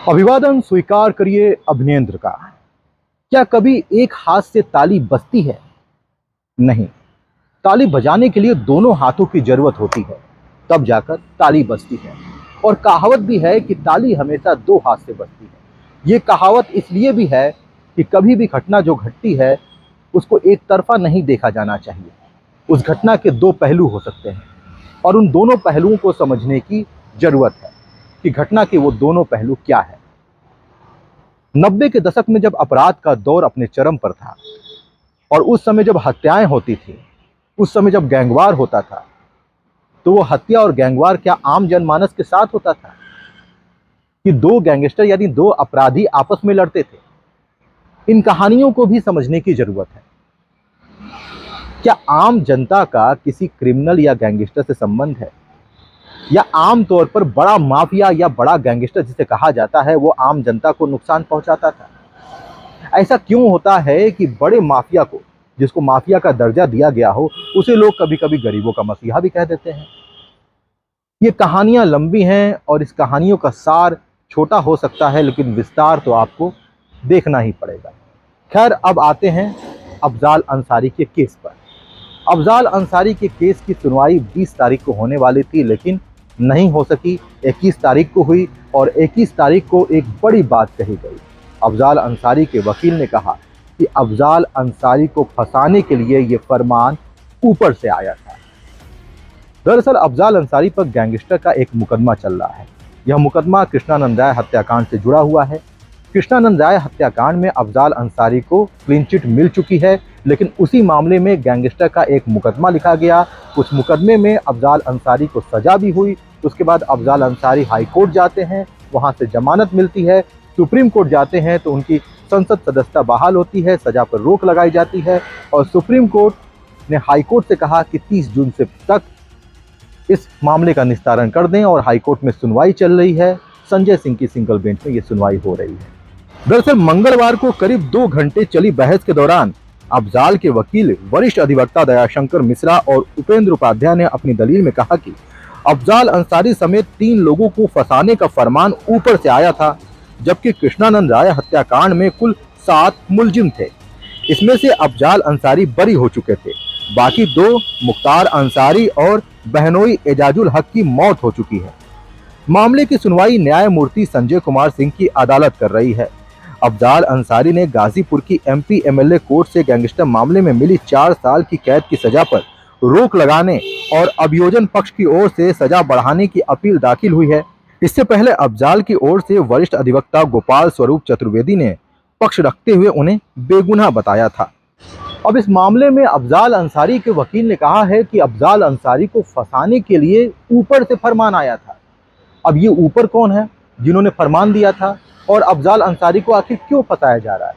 अभिवादन स्वीकार करिए अभिनेंद्र का। क्या कभी एक हाथ से ताली बजती है? नहीं, ताली बजाने के लिए दोनों हाथों की जरूरत होती है, तब जाकर ताली बजती है। और कहावत भी है कि ताली हमेशा दो हाथ से बजती है। ये कहावत इसलिए भी है कि कभी भी घटना जो घटती है उसको एक तरफा नहीं देखा जाना चाहिए। उस घटना के दो पहलू हो सकते हैं और उन दोनों पहलुओं को समझने की जरूरत है कि घटना के वो दोनों पहलू क्या है। 90 के दशक में जब अपराध का दौर अपने चरम पर था और उस समय जब हत्याएं होती थी, उस समय जब गैंगवार होता था, तो वो हत्या और गैंगवार क्या आम जनमानस के साथ होता था कि दो गैंगस्टर यानी दो अपराधी आपस में लड़ते थे? इन कहानियों को भी समझने की जरूरत है। क्या आम जनता का किसी क्रिमिनल या गैंगस्टर से संबंध है, या आम तौर पर बड़ा माफिया या बड़ा गैंगस्टर जिसे कहा जाता है वो आम जनता को नुकसान पहुंचाता था? ऐसा क्यों होता है कि बड़े माफिया को, जिसको माफिया का दर्जा दिया गया हो, उसे लोग कभी कभी गरीबों का मसीहा भी कह देते हैं? ये कहानियां लंबी हैं और इस कहानियों का सार छोटा हो सकता है, लेकिन विस्तार तो आपको देखना ही पड़ेगा। खैर, अब आते हैं अफजाल अंसारी के केस पर। अफजाल अंसारी के केस की सुनवाई 20 तारीख को होने वाली थी, लेकिन नहीं हो सकी। 21 तारीख को हुई और 21 तारीख को एक बड़ी बात कही गई। अफजाल अंसारी के वकील ने कहा कि अफजाल अंसारी को फंसाने के लिए ये फरमान ऊपर से आया था। दरअसल अफजाल अंसारी पर गैंगस्टर का एक मुकदमा चल रहा है। यह मुकदमा कृष्णानंद राय हत्याकांड से जुड़ा हुआ है। कृष्णानंद राय हत्याकांड में अफजाल अंसारी को क्लीन चिट मिल चुकी है, लेकिन उसी मामले में गैंगस्टर का एक मुकदमा लिखा गया। उस मुकदमे में अफजाल अंसारी को सजा भी हुई। उसके बाद अफजाल अंसारी हाई कोर्ट जाते हैं, वहां से जमानत मिलती है। सुप्रीम कोर्ट जाते हैं तो उनकी संसद सदस्यता बहाल होती है, सजा पर रोक लगाई जाती है और सुप्रीम कोर्ट ने हाई कोर्ट से कहा कि 30 जून से तक इस मामले का निस्तारण कर दें और हाई कोर्ट में सुनवाई चल रही है। संजय सिंह की सिंगल बेंच में ये सुनवाई हो रही है। दरअसल मंगलवार को करीब 2 घंटे चली बहस के दौरान अफजाल के वकील वरिष्ठ अधिवक्ता दयाशंकर मिश्रा और उपेंद्र उपाध्याय ने अपनी दलील में कहा कि अफजाल अंसारी समेत 3 लोगों को फंसाने का फरमान ऊपर से आया था, जबकि कृष्णानंद राय हत्याकांड में कुल 7 मुलजिम थे। इसमें से अफजाल अंसारी बरी हो चुके थे। बाकी 2 मुख्तार अंसारी और बहनोई एजाजुल हक की मौत हो चुकी है। मामले की सुनवाई न्यायमूर्ति संजय कुमार सिंह की अदालत कर रही है। अफजाल अंसारी ने गाजीपुर की MP MLA कोर्ट से गैंगस्टर मामले में मिली 4 साल की कैद की सजा पर रोक लगाने और अभियोजन पक्ष की ओर से सजा बढ़ाने की अपील दाखिल हुई है। इससे पहले अफजाल की ओर से वरिष्ठ अधिवक्ता गोपाल स्वरूप चतुर्वेदी ने पक्ष रखते हुए उन्हें बेगुनाह बताया था। अब इस मामले में अफजाल अंसारी के वकील ने कहा है कि अफजाल अंसारी को फंसाने के लिए ऊपर से फरमान आया था। अब ये ऊपर कौन है जिन्होंने फरमान दिया था और अफजाल अंसारी को आखिर क्यों फंसाया जा रहा है?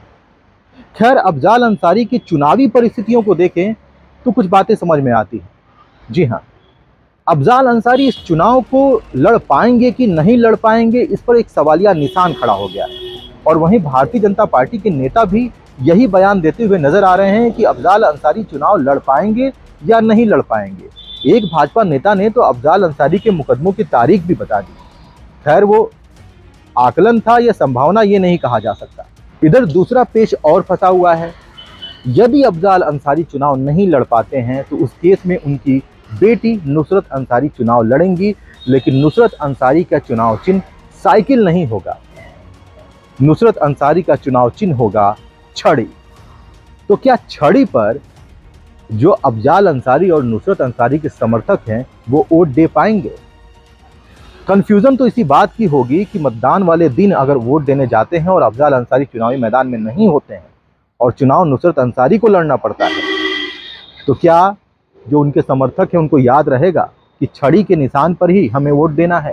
खैर, अफजाल अंसारी की चुनावी परिस्थितियों को देखें तो कुछ बातें समझ में आती हैं। जी हाँ, अफजाल अंसारी इस चुनाव को लड़ पाएंगे कि नहीं लड़ पाएंगे, इस पर एक सवालिया निशान खड़ा हो गया है। और वहीं भारतीय जनता पार्टी के नेता भी यही बयान देते हुए नजर आ रहे हैं कि अफजाल अंसारी चुनाव लड़ पाएंगे या नहीं लड़ पाएंगे। एक भाजपा नेता ने तो अफजाल अंसारी के मुकदमों की तारीख भी बता दी। खैर, वो आकलन था या संभावना, ये नहीं कहा जा सकता। इधर दूसरा पेच और फंसा हुआ है। यदि अफजाल अंसारी चुनाव नहीं लड़ पाते हैं तो उस केस में उनकी बेटी नुसरत अंसारी चुनाव लड़ेंगी, लेकिन नुसरत अंसारी का चुनाव चिन्ह साइकिल नहीं होगा। नुसरत अंसारी का चुनाव चिन्ह होगा छड़ी। तो क्या छड़ी पर जो अफजाल अंसारी और नुसरत अंसारी के समर्थक हैं वो वोट दे पाएंगे? कंफ्यूजन तो इसी बात की होगी कि मतदान वाले दिन अगर वोट देने जाते हैं और अफजाल अंसारी चुनावी मैदान में नहीं होते हैं और चुनाव नुसरत अंसारी को लड़ना पड़ता है, तो क्या जो उनके समर्थक हैं उनको याद रहेगा कि छड़ी के निशान पर ही हमें वोट देना है?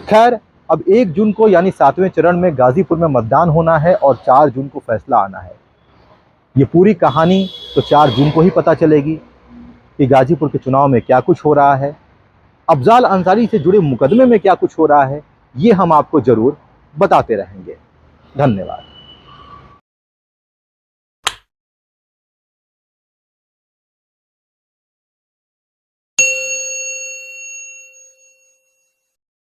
खैर, अब 1 जून को यानी 7वें चरण में गाजीपुर में मतदान होना है और 4 जून को फैसला आना है। ये पूरी कहानी तो 4 जून को ही पता चलेगी कि गाजीपुर के चुनाव में क्या कुछ हो रहा है, अफजाल अंसारी से जुड़े मुकदमे में क्या कुछ हो रहा है। ये हम आपको जरूर बताते रहेंगे। धन्यवाद।